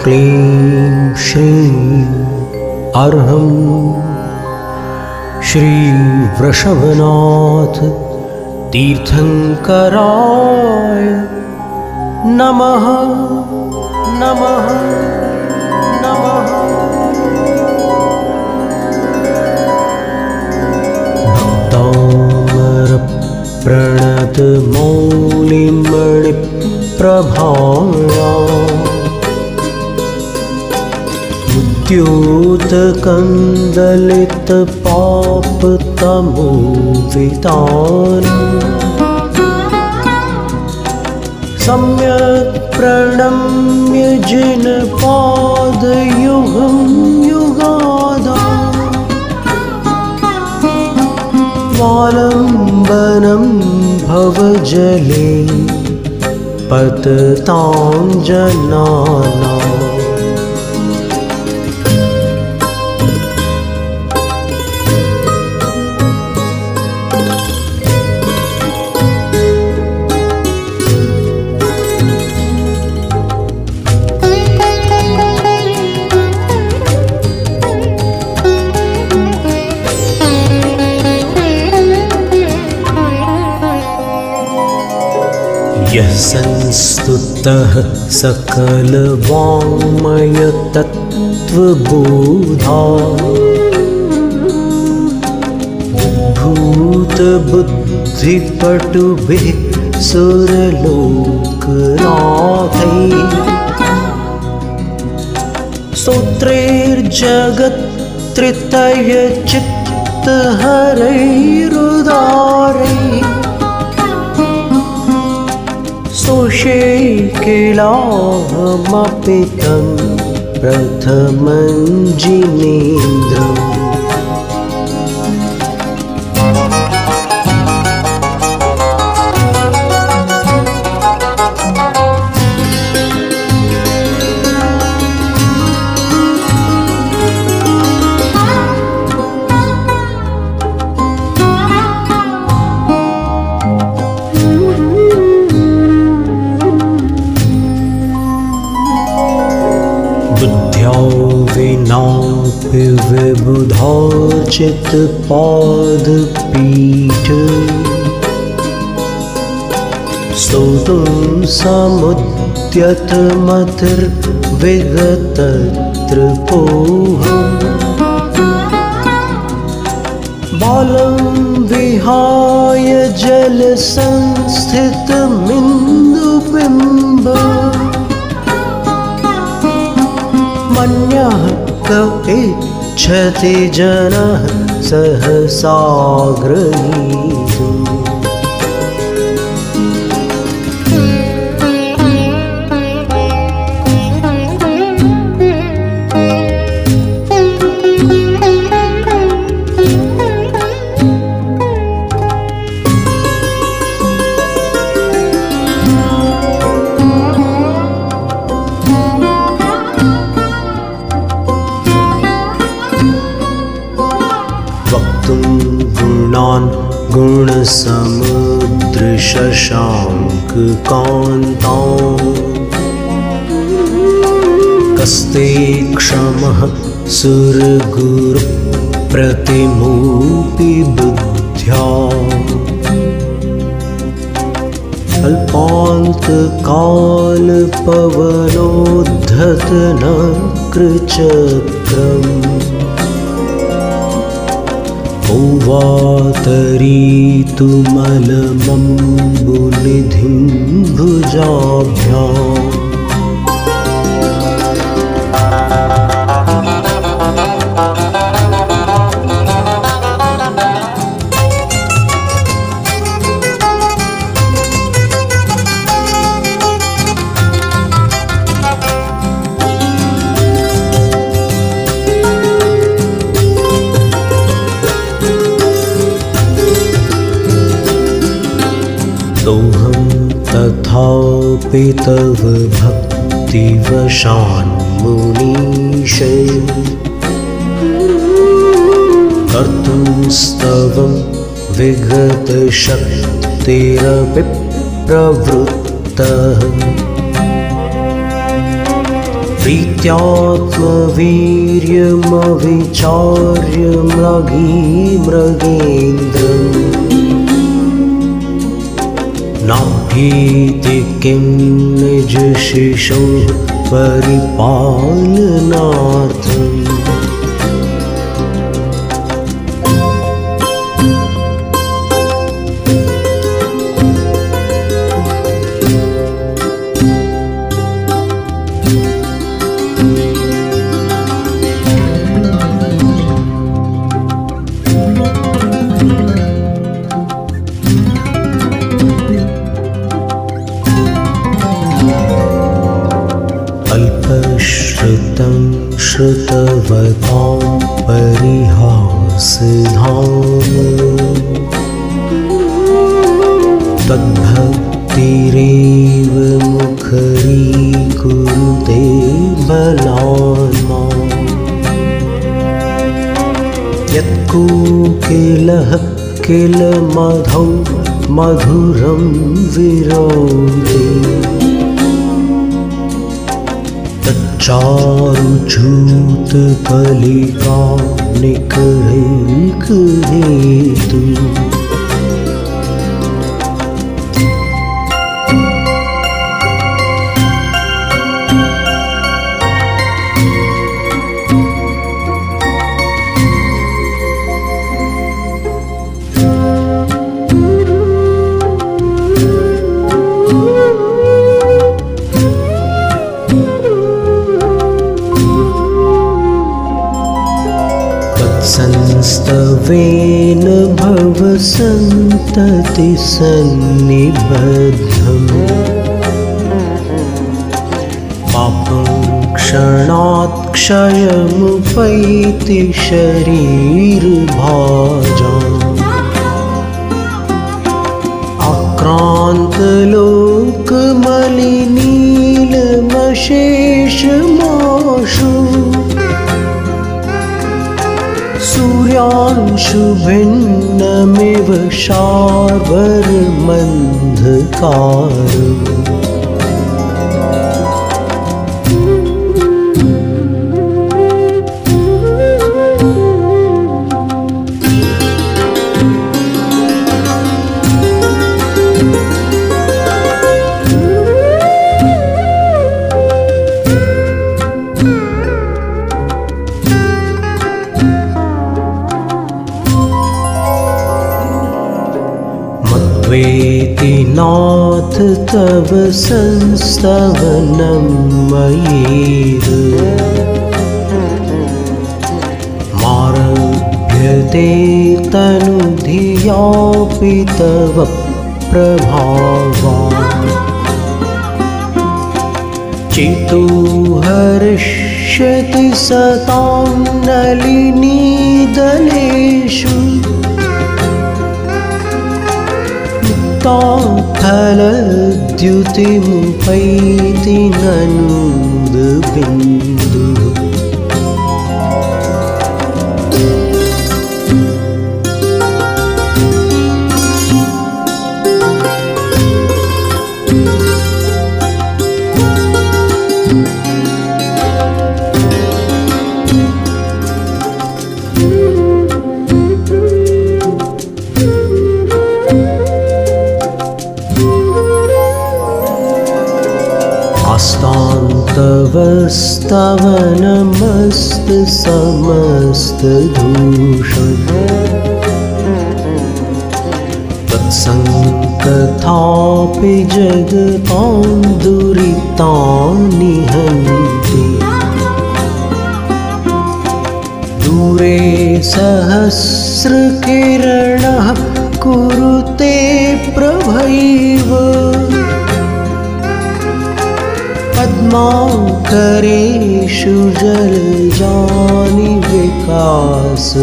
क्लीं श्रीं अर्हं श्री वृषभनाथ तीर्थंकराय नमः नमः नमः। भक्तामर प्रणत मौलिमणि प्रभाया द्योतकन्दलित पापतमोवितानि सम्यक् प्रणम्य जिनपादयुगं युगादा वालम्बनं भवजले पततां जनानाम्। यः संस्तुतः सकलवाङ्मय तत्त्वबोधा भूतबुद्धिपटुभिः सुरलोकनाथैः स्तोत्रैर्जगत्त्रितयचित्तहरैरुदारैः सोषेकिलाहमपि तं प्रथमं जिनेन्द्रम्। विनापि विबुधार्चितपादपीठ स्तोतुं समुद्यतमतिर्विगतत्रिपोहम् बालं विहाय जलसंस्थितमिन्दुबिम्बम् मन्यः क इच्छति जनः सहसा गृहीतुम्। वक्तुं गुणान् गुणसमुद्रशशाङ्ककान्तां कस्ते क्षमः सुरगुरुप्रतिमूपि बुद्ध्या अल्पान्तकालपवनोद्धतनकृचक्रम् औवातरीतुमलमम्बुनिधिं भुजाभ्याम् सोऽहं तथापि तव भक्तिवशान्मुनीशे कर्तुं स्तवं विगतशक्तिरपि प्रवृत्तः प्रीत्यात्मवीर्यमविचार्य मृगेन्द्रम् नाभीति किं निजशिशोः परिपालनार्थम् अल्पश्रुतं श्रुतवतां परिहासधाम तद्भक्तिरेव मुखरीकुरुते बलान् माम् यत्कोकिलः किल मधौ मधुरं विरोधे चारुछूतकलिका निकरैकहेतु संस्तवेन भवसन्तति सन्निबद्धम् पापं क्षणात् क्षयमुपैति शरीरभाजाम् आक्रान्तलोकमलिनीलमशेषमाशु सूर्यांशुभिन्नमिव शार्वर्मन्धकारम् वेति नाथ तव संस्तवनं मयेव मारभ्यते तनुधियापि तव प्रभावात् चितो हर्ष्यति सतां नलिनीदलेषु फलद्युतिमुपैति नन्दबिन्दुः तवस्तवनमस्तसमस्तदूषण तत्सङ्कथापि जगतां दुरितानि हन्ति दूरे सहस्रकिरणः कुरुते प्रभैव पद्माकरेषु जलजानि विकासभाञ्जी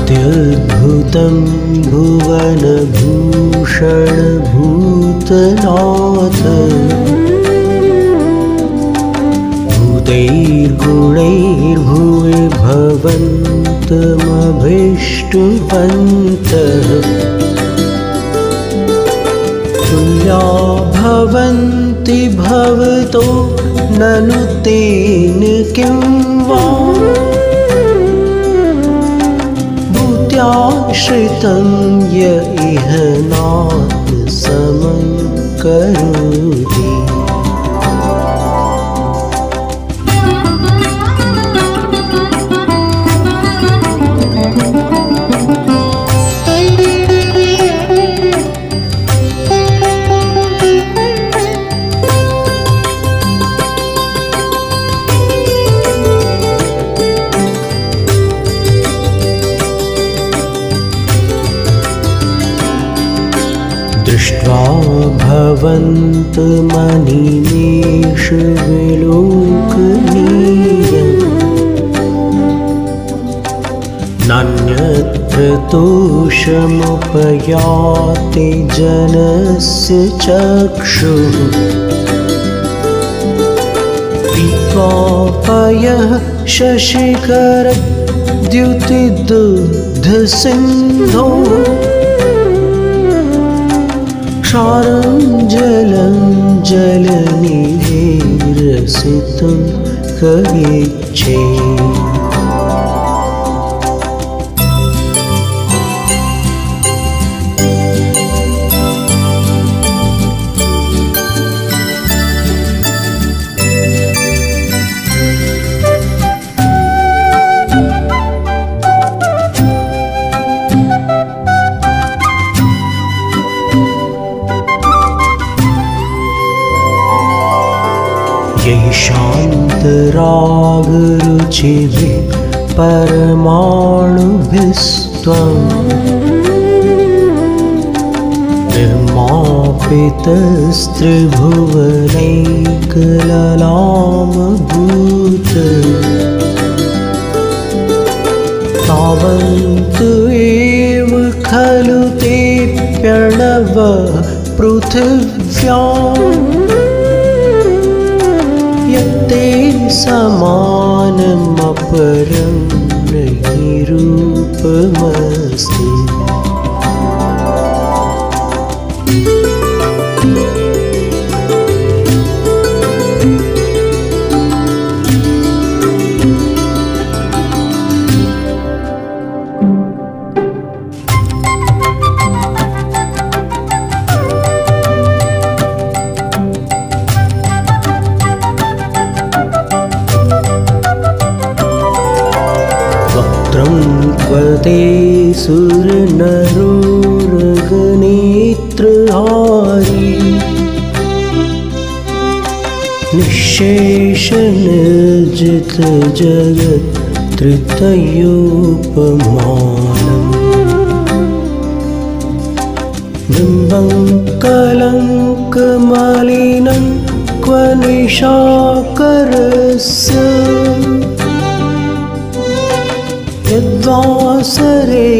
नात्यद्भुतं भुवनभूषण भूतनाथ भूतैर्गुणैर्भुवि भवन्तमभीष्टवन्तः तुल्या भवन्ति भवतो ननु तेन किं वा भूत्याश्रितं य इह नात्समं करोति दृष्ट्वा भवन्तमनिमेष विलोकनीयम् नान्यत्र तोषमुपयाति जनस्य चक्षुः पीत्वा पयः शशिखरद्युतिदुग्धसिन्धो क्षारं जलं जलनिधिरसितं कविच्छेत् शान्तरागरुचिभिः परमाणुभिस्त्वं निर्मापितस्त्रिभुवनैकललामभूत तावन्त एव खलु ते प्रणवः पृथिव्याम् यत्ते समानमपरं नैरूपमस्ति त्वते सुरनरोरगनेत्रहारी निःशेषनिर्जितजगत्त्रितयोपमानम् बिम्बं कलङ्कमलिनं क्व निशाकरस्य यद्वासरे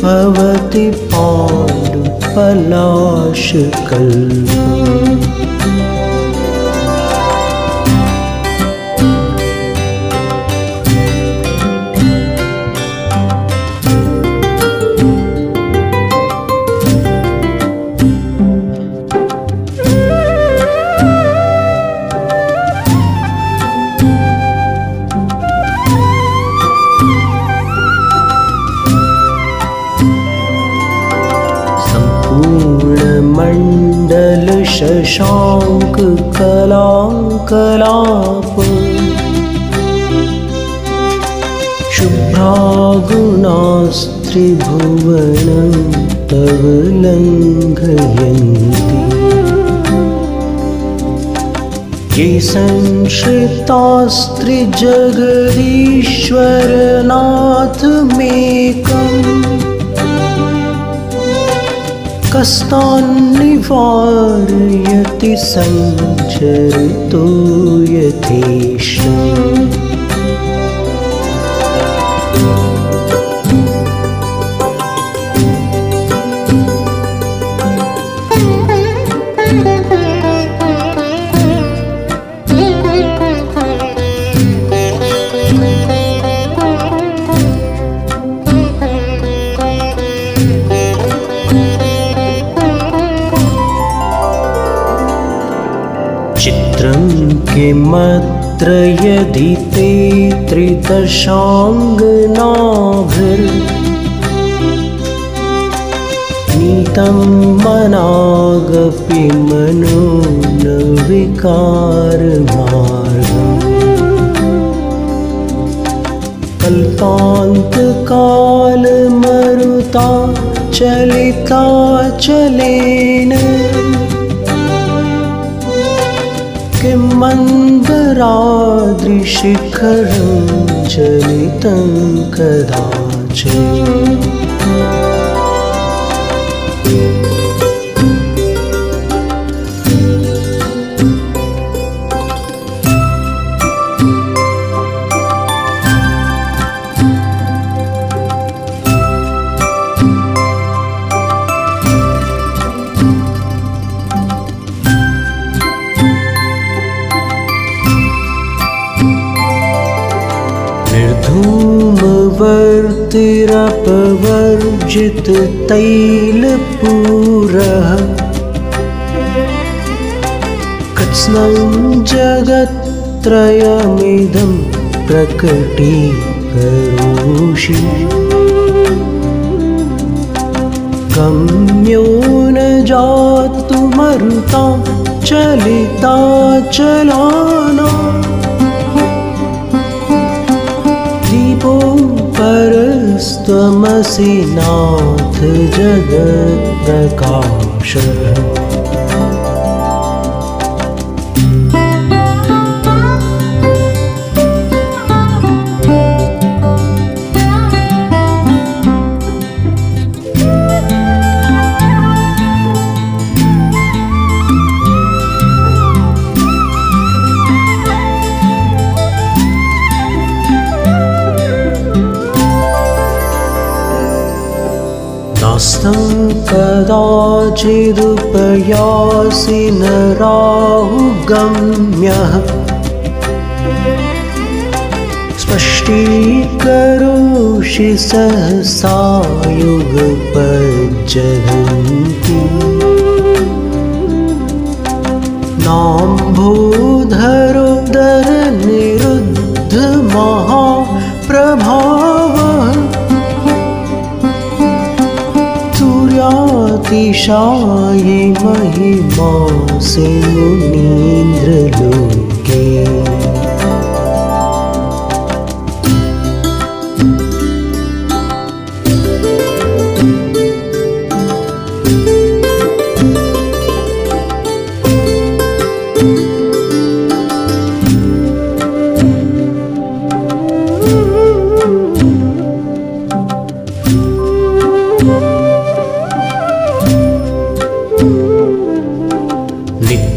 भवति पाण्डुपलाशकल्पम् विरल शशांक कलाकलाप शुभ्रागुणास्त्रिभुवनं तव लङ्घयन्ति ये संश्रितास्त्रिजगदीश्वरनाथमेकम् कस्तान्निवारयति सञ्चरितो यथेष्टम् चित्रं किमत्र यदि ते त्रिदशाङ्गनाभिर्नीतं मनागपि मनो न विकारमार्गम् कल्पान्तकालमरुता चलिताचलेन किं मन्दराद्रिशिखरं चलितं कदाचित् निर्धूमवर्तिरपवर्जित तैलपूरः कृत्स्नं जगत्त्रयमिदं प्रकटीकरोषि गम्यो न जातु मरुता चलिताचलानाम् दीपो परस्त्वमसि नाथ जगत्प्रकाशः नास्तं कदाचिदुपयासि न राहुगम्यः स्पष्टीकरोषि सहसा युगपज्जलन्ति नाम्भोधरोदरनिरुद्धमहाप्रभावः सूर्यातिशायि महिमासि मुनीन्द्रलोके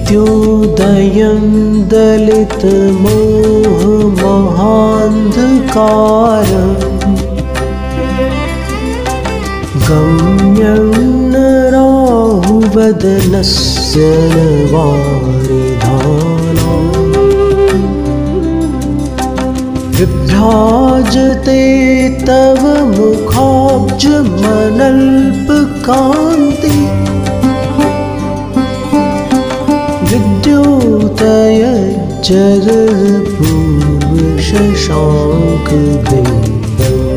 नित्योदयं दलितमोहमहान्धकारम् गम्यं न राहुवदनस्य न वारिधानाम् विभ्राजते तव मुखाब्जमनल्पकान्ति विद्योतय जगत्पूर्वशशाङ्कबिम्बम्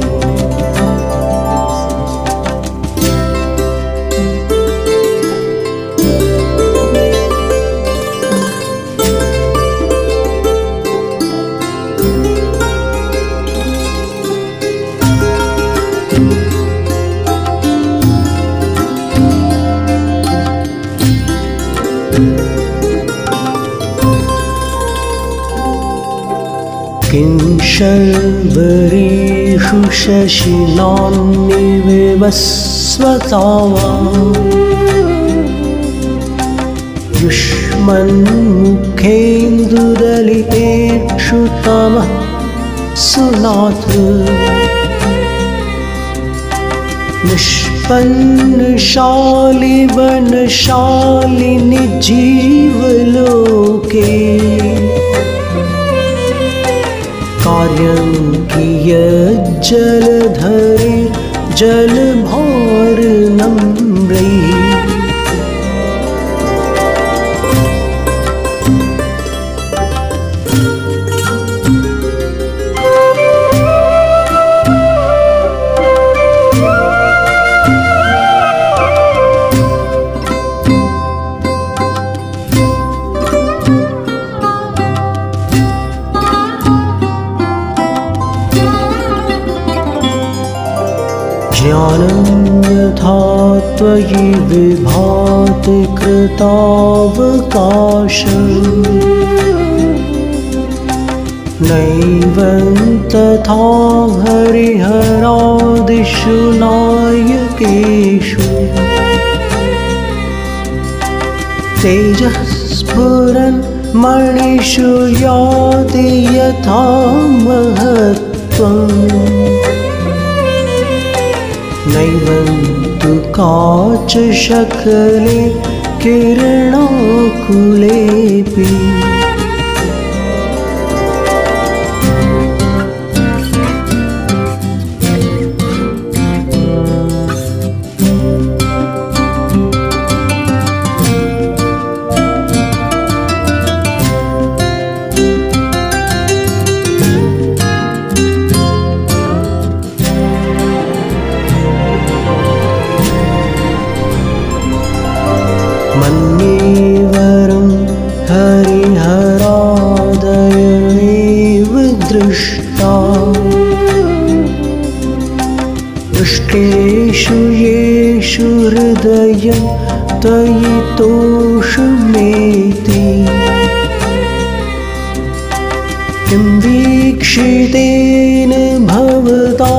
किं शर्वरीषु शशिनान्निविवस्वता वा युष्मन्मुखेन्दुदलितेषु तमः सुनाथ निष्पन्नशालिवनशालिनि जीवलोके कार्यं कियज्जलधरे जलभारनम्रे ज्ञानं यथा त्वयि विभाति कृतावकाशं नैवं तथा हरिहरादिषु नायकेषु तेजः स्फुरन् मणिषु याति यथा महत्त्वम् नैवं तु काचशकले किरणाकुलेऽपि मन्येवरं हरिहरादयमेव दृष्टा दृष्टेषु येषु हृदयं त्वयि तोषमेति किं वीक्षितेन भवता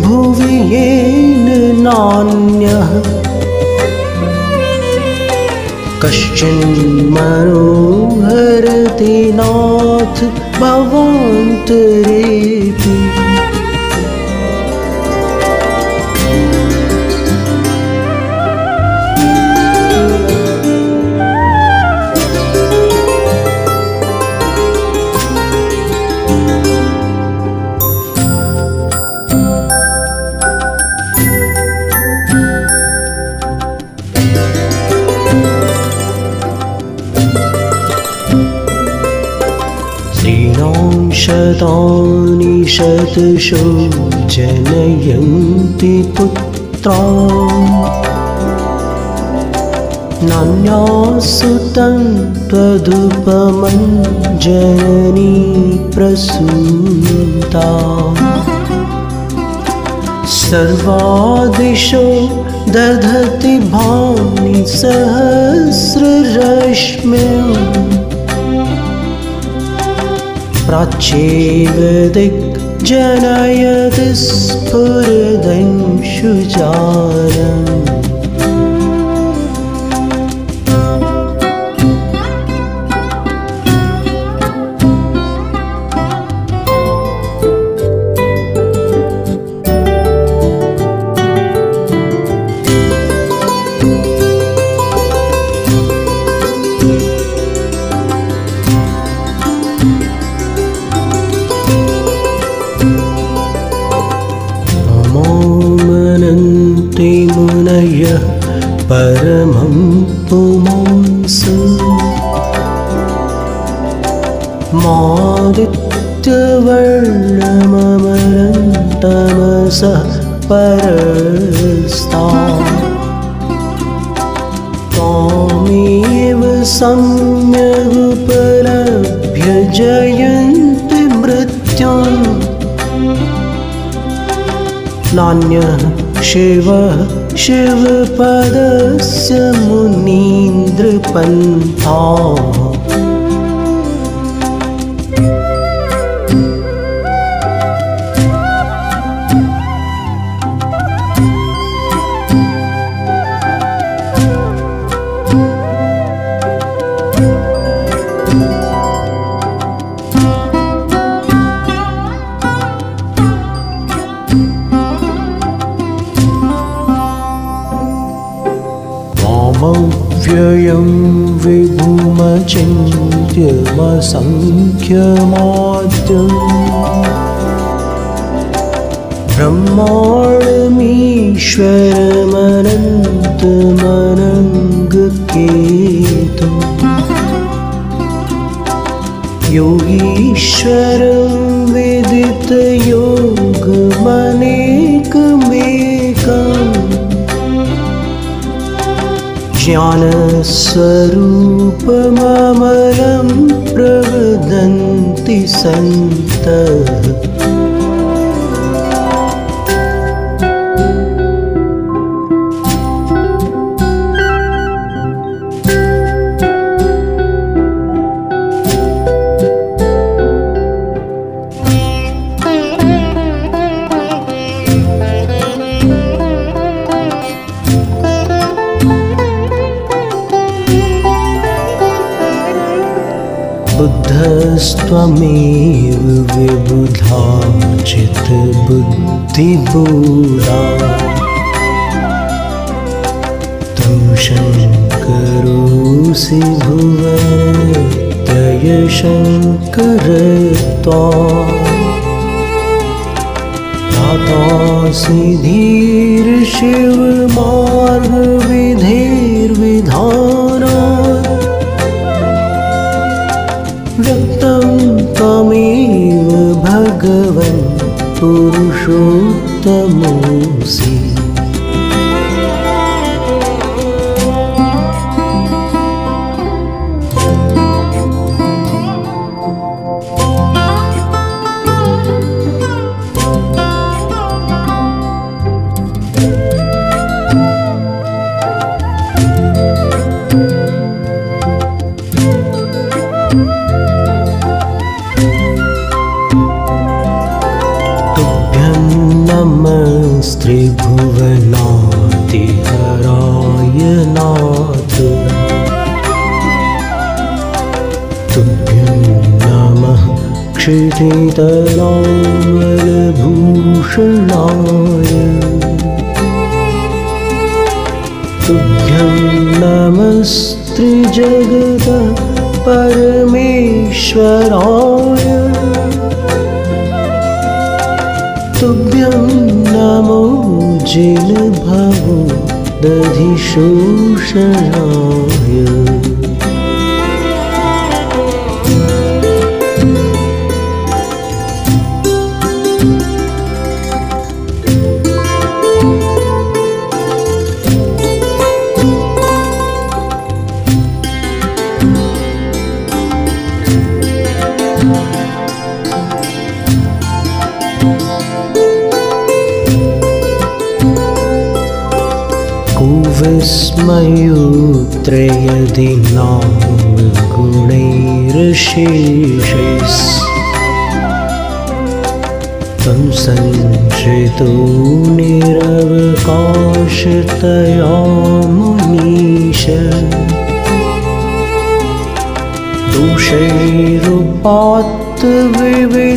भुवि येन नान्यः कश्चिन्मनोहरति नाथ भवान्तरेऽपि शतानि शतशो जनयन्ति पुत्रा नान्यासुतं त्वदुपमं जननी प्रसूता सर्वादिशो दधति भानि सहस्ररश्म्यः प्राच्येव दिग्जनयति स्फुरदंशुजालम् मुनयः परमं पुमांस मादित्यवर्णममलं तमसः परस्तात् त्वामेव सम्यगुपलभ्य जयन्ति मृत्युम् नान्यः शिवः शिवपदस्य मुनीन्द्रपन्था व्ययं विभुमचिन्त्यमसंख्यमाद्यम् ब्रह्माण्डमीश्वरमनन्तमनङ्गकेतुम् योगीश्वरं विदितयोगमनेकमेकम् ज्ञानस्वरूपममलं प्रवदन्ति सन्तः बुद्धस्त्वमेव विबुधा चित्तबुद्धिबोधा तं शङ्करोऽसि भुवनत्रयशङ्करत्वात् दातासि धीर्शिवमार्गविधेर्विधानात् व्यक्तं त्वमेव भगवन् पुरुषोत्तमोऽसि त्रिभुवनादिहराय नाथ तुभ्यं नमः क्षितितरामलभूषणाय तुभ्यं नमस्त्रिजगतः परमेश्वराय तुभ्यं नमो जिनभवो दधिशोषणाय विस्मयोत्रयदि नाम गुणैरशेषैः तं संश्रितो निरवकाशतया मुनीश दोषैरुपात्त विविधाश्रयजात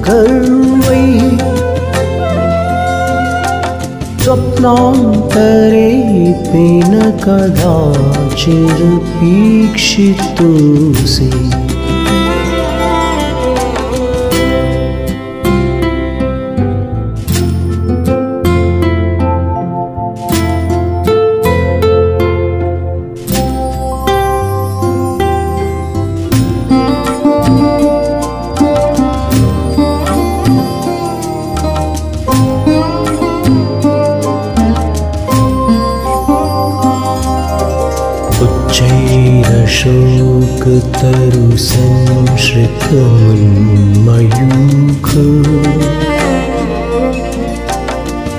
गर्वैः स्वप्नान्तरेऽपि न कदाचिदपीक्षितोऽसि शोकतरुसंश्रितमुन्मयूख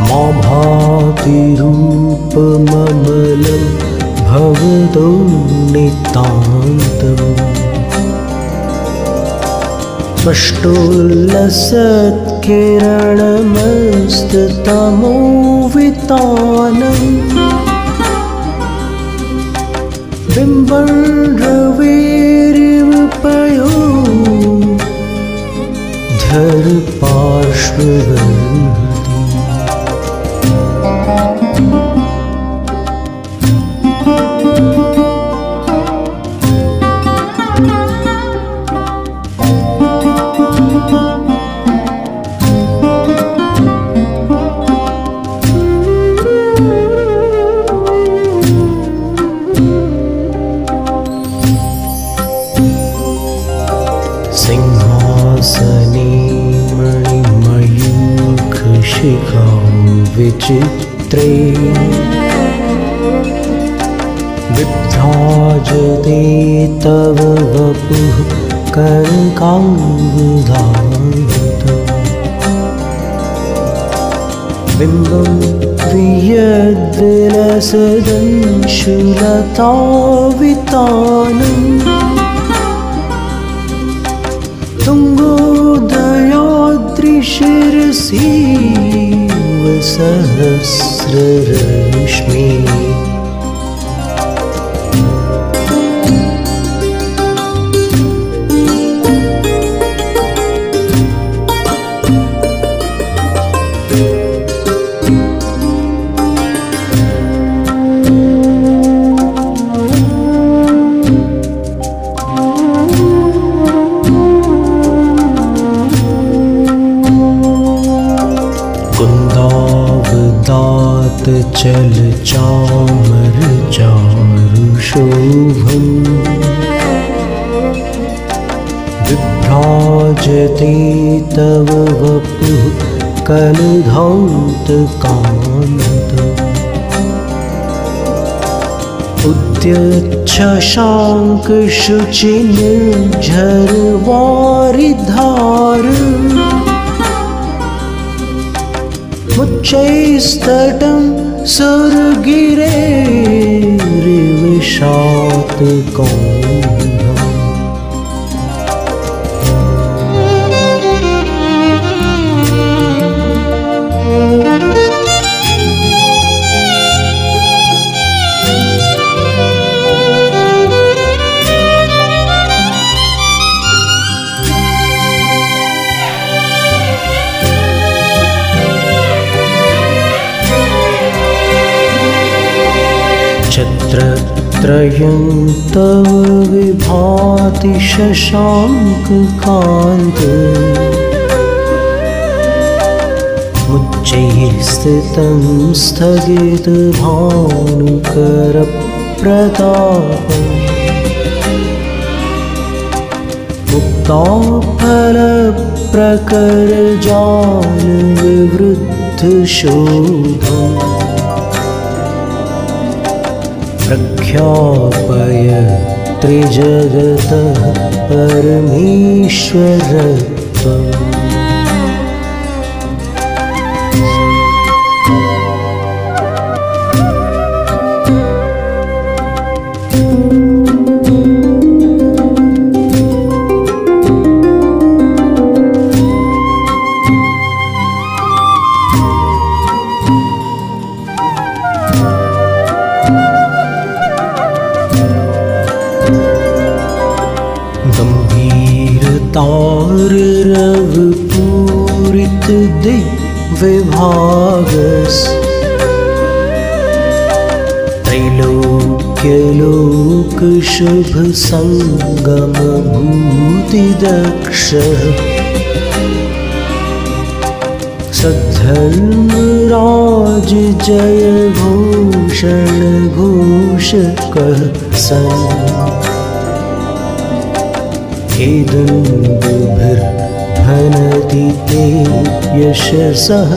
मा भाति रूपममलं भवतो नितान्तम् स्पष्टोल्लसत्किरणमस्ततमोवितानम् बिम्बं रवेरिव पयोधर पार्श्ववर्ती। सिंहासने मणिमयूखशिखां विचित्रे विभ्राजते तव वपुः कनकाम्बुधारितम् बिम्बं वियद्विलसदंशुलतावितानम् तुङ्गोदयाद्रिशिरसीव सहस्ररश्मि। कुन्दावदात चल चामर चारुशोभम् विभ्राजते तव वपुः कलधौतकान्तम् उद्यच्छशाङ्कशुचिनिर्झरवारिधार उच्चैस्तटं सुरगिरेर्विषातकौमुदम् छत्रत्रयं तव विभाति शशाङ्ककान्त उच्चैः स्थितं स्थगितभानुकरप्रतापम् मुक्ताफलप्रकरजालविवृद्धशोभम् प्रख्यापय त्रिजगतः परमेश्वरत्वम्। गम्भीरताररवपूरित दिग्विभागस् त्रैलोक्यलोकशुभसङ्गमभूतिदक्षः सद्धर्मराज जयभूषण घोषकः सन् हेदुन्दुभिर्भनति ते यशसः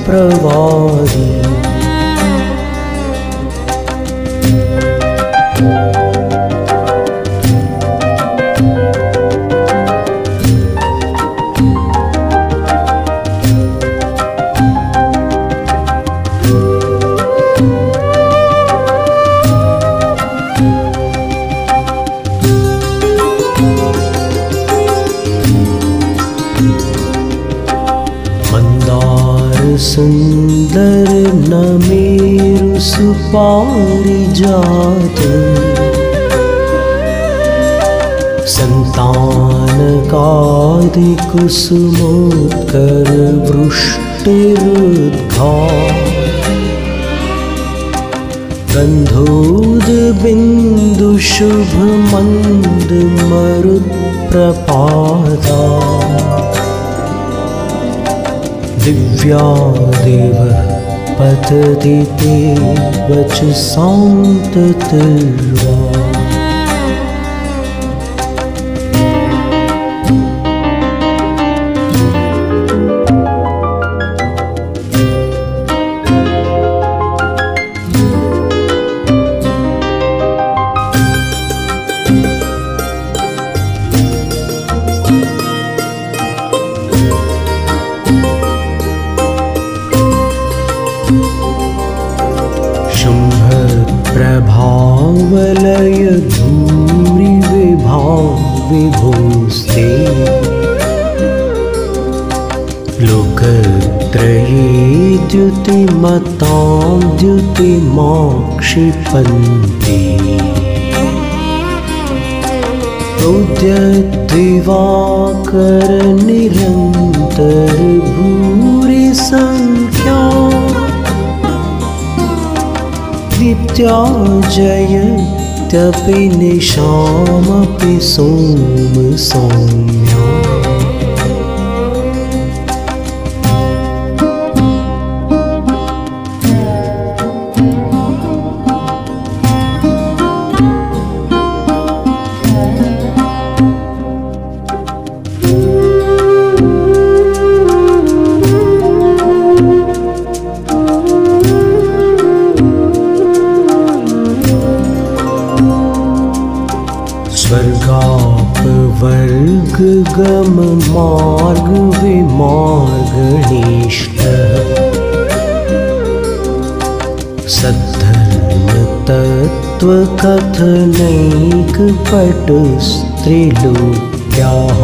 प्रवादी। पारिजात संतानकादिकुसुमोत्कर वृष्टिरुद्घा गन्धोदबिन्दुशुभमन्दमरुत्प्रपाता दिव्या देव पतति ते वचसान्ततिर्वा प्रभावलय धूरि विभोस्ते लोकत्रये द्युतिमतां द्युतिमाक्षिपन्ति प्रोद्यद्दिवाकरनिरन्तर भूरि संख्या दीप्त्या जयत्यपि निशामपि सौम्या स्वर्गापवर्गगम मार्ग विमार्गणीष्ट सद्धर्मतत्त्वकथनैकपटस्त्रिलोक्याः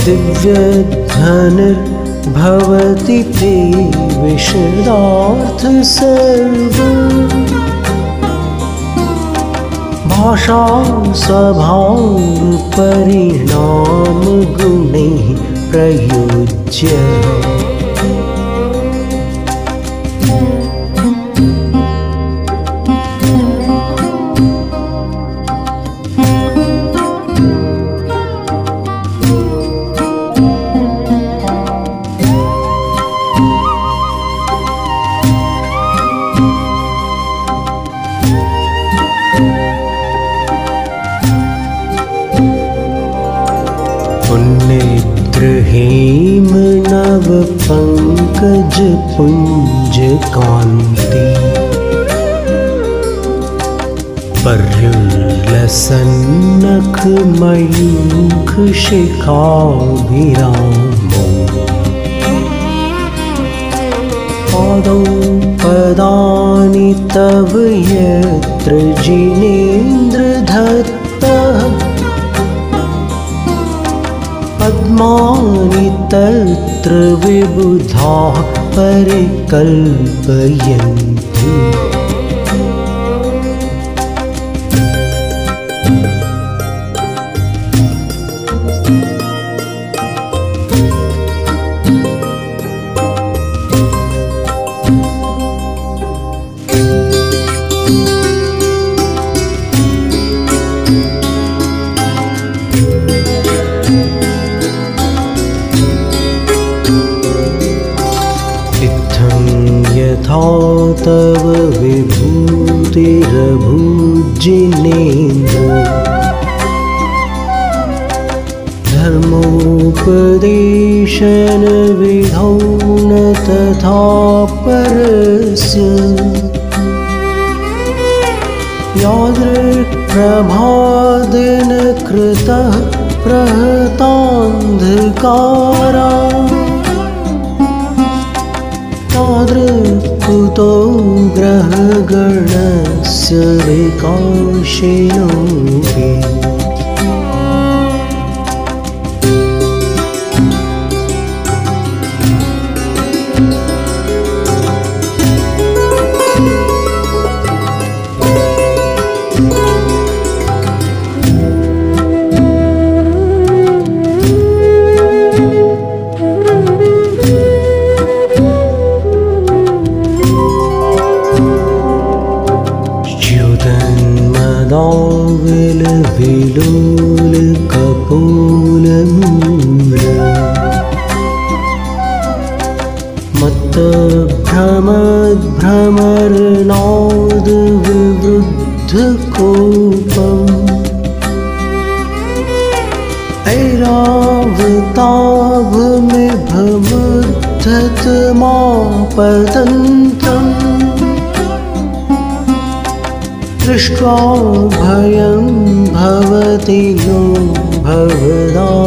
दिव्यधनुर्भवति ते विशदार्थ सर्व भाषा स्वभाव परिणाम गुणैः प्रयुज्य हेम नव पंकज पुंज कांति पर्युल्लसन्नख मयूख शिखाभिरामो पादौ पदानि तव यत्र जिनेन्द्रधत्तः पद्मानि तत्र विबुधाः परिकल्पयन्ति यथा तव विभूतिरभूजिनेन्द्र धर्मोपदेशन विधौ न तथा परस्य यादृक्प्रभादेन कृतः प्रहतान्धकारा तादृक्कुतो ग्रहगणस्य विकाशिनोऽपि दाविल विलोल कपोल मूल मत भ्रमरनाद विवृद्ध कोपम् ऐरावताभ में भमुद्धत मापतन्त्रम् दृष्ट्वा भयं भवति नो भवदाश्रितानाम्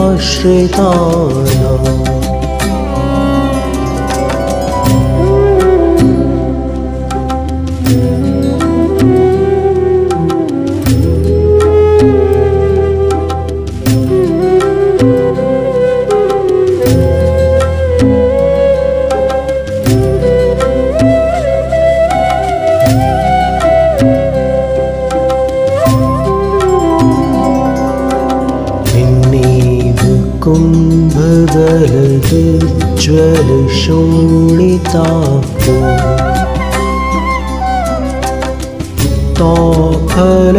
कुम्भगलदुज्ज्वल शोणितापो उत्ताफल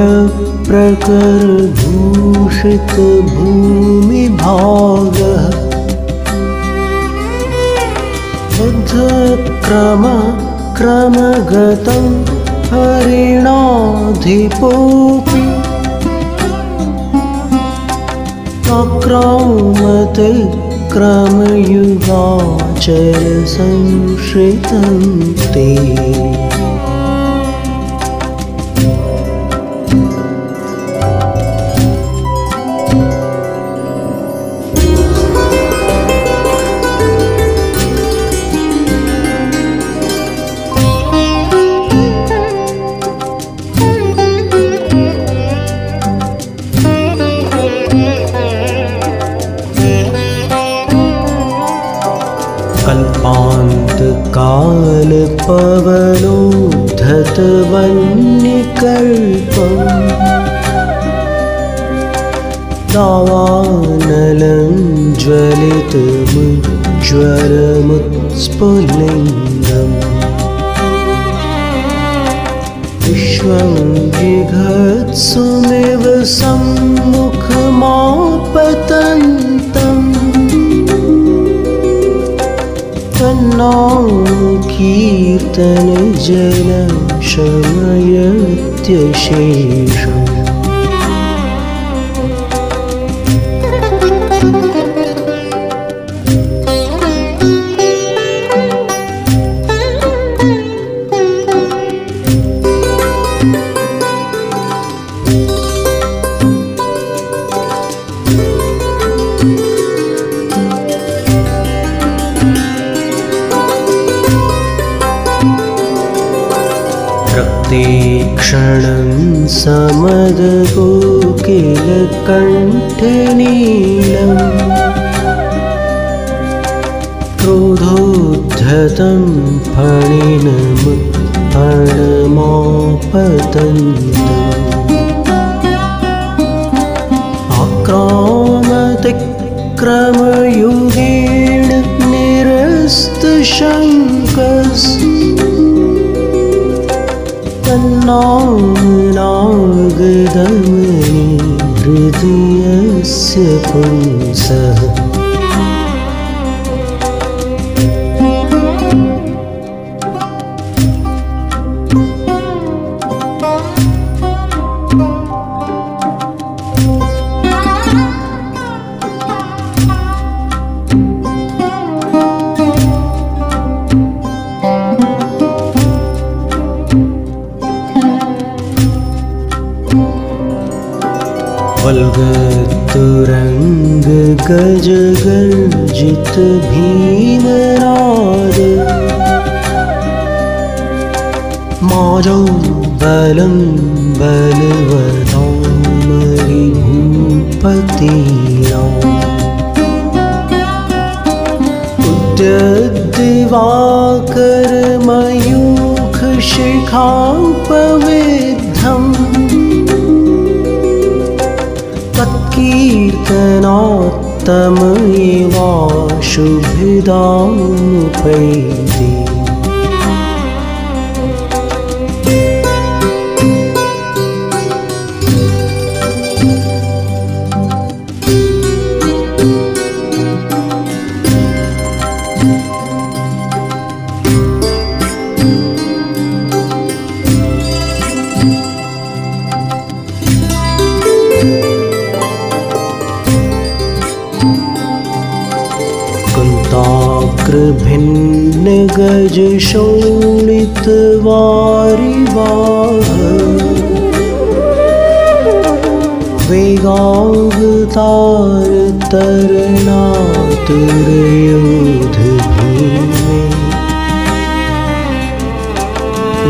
प्रकरभूषित भूमिभागः क्रमगतं हरिणाधिपोऽपि आक्रामते क्रमयुगाचर संश्रितं ते कल्पान्तकाल पवनोद्धत वह्निकल्पम् दावानलं ज्वलितमुज्ज्वलमुत्स्फुलिङ्गम् विश्वं जिघत्सुमिव सम्मुखमापतन्तम् कीर्तन जन शमयत्यशेषम् क्षणं समदकोकिलकण्ठनीलम् क्रोधोद्धतं फणिनमुत्फणमापतन्तम् आक्रामते क्रमयुगेण निरस्तशङ्कस् नागदमनि हृदयस्य पुंसः वल्गतुरंग गज गर्जित भीमनाद माजौ बलं बलवतामरि भूपतीनाम् उद्यद्दिवाकर मयूख शिखापविद्धम् तत्कीर्तनोत्तमैवाशुभिदामुपैति गज शोणित वारिवाह वेगावतार तरणातुर योध भूमे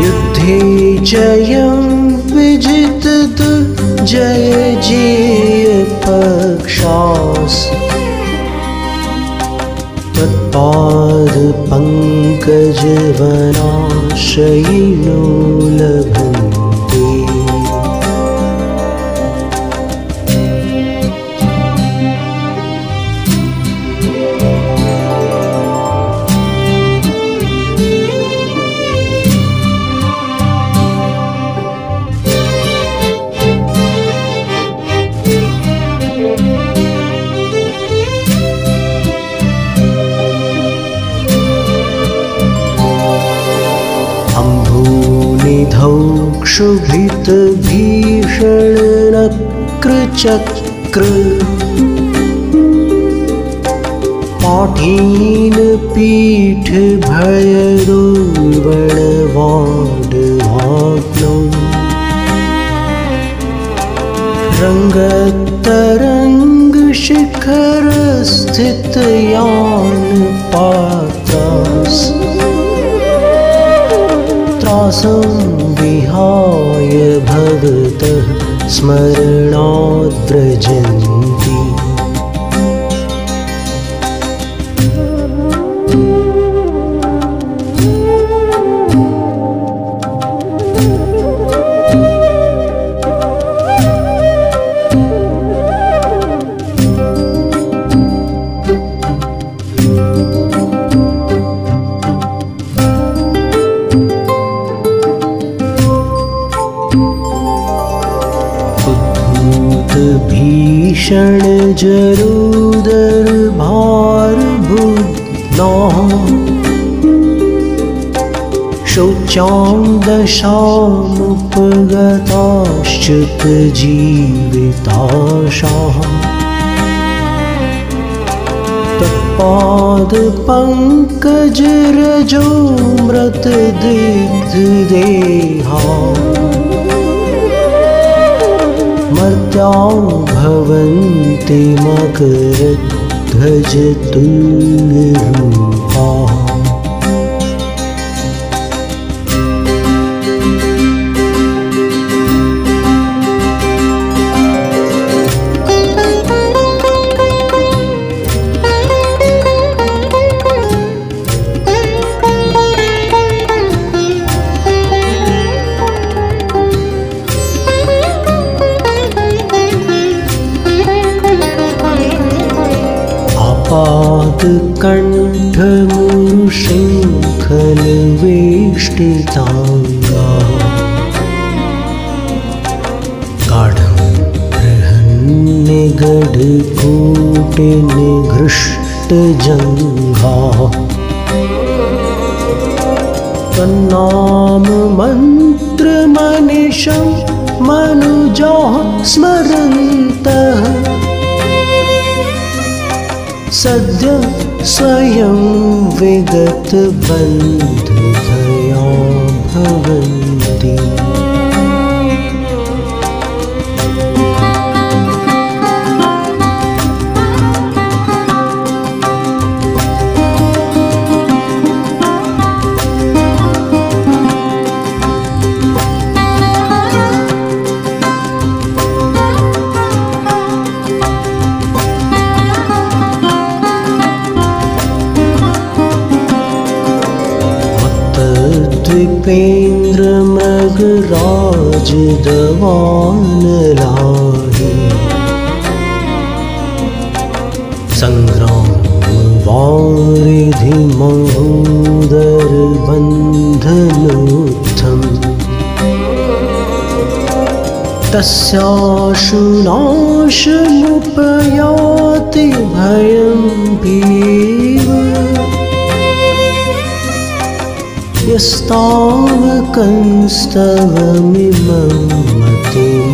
युद्धे जयं विजित दुर्जय जेय पक्षास तत्पाद पंकज वनाश्रयिनो लभन्ते क्षुभित भीषण नक्र चक्र पाठीन पीठ भय दुर्बण वाड भाग्नो रंगतरंग शिखर स्थित यान पात्रास त्रासं विहाय भवतः स्मरणाद्व्रजन्ति भीषण जरुदर भार बुद्धना शौचां दशामुपगताश्च्युत जीविताशाः तत्पाद पंकज रजो मृत दिग्धदेहा मर्त्या भवन्ति मकरध्वज तुल्यरूपा कंठ मुशृंखल वेष्टितांगा गाढ़ं बृहन्निगड कूटे निघृष्ट जंघा तन्नाम मंत्र मनिषं मनुजा स्मरन्तः सद्य स्वयं विगत बंध दया भवन्ति द्विपेन्द्र मृगराज दवान लाही संग्राम वारिधि महोदर बंधनोत्थम तस्याशुनाशमुपयाति भयं भीव यस्तावकंस्तवमिमं मतिमानधीते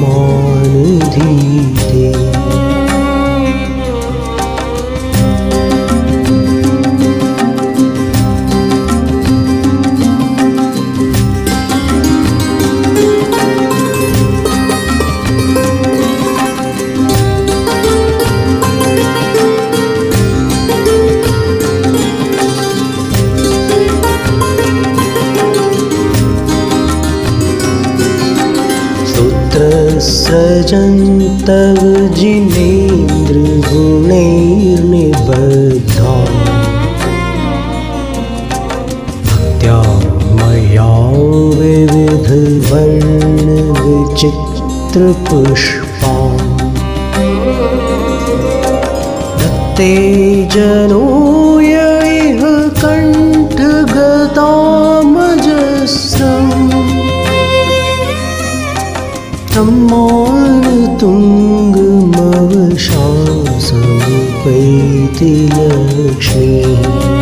सृजन् तव जिनेन्द्रगुणैर्निबद्धा भक्त्या मया विविधवर्णविचित्रपुष्पा दत्ते जनो यैः कण्ठगतामजस्रम् तम्मानतुङ्गमवशासमुपैति लक्ष्मीः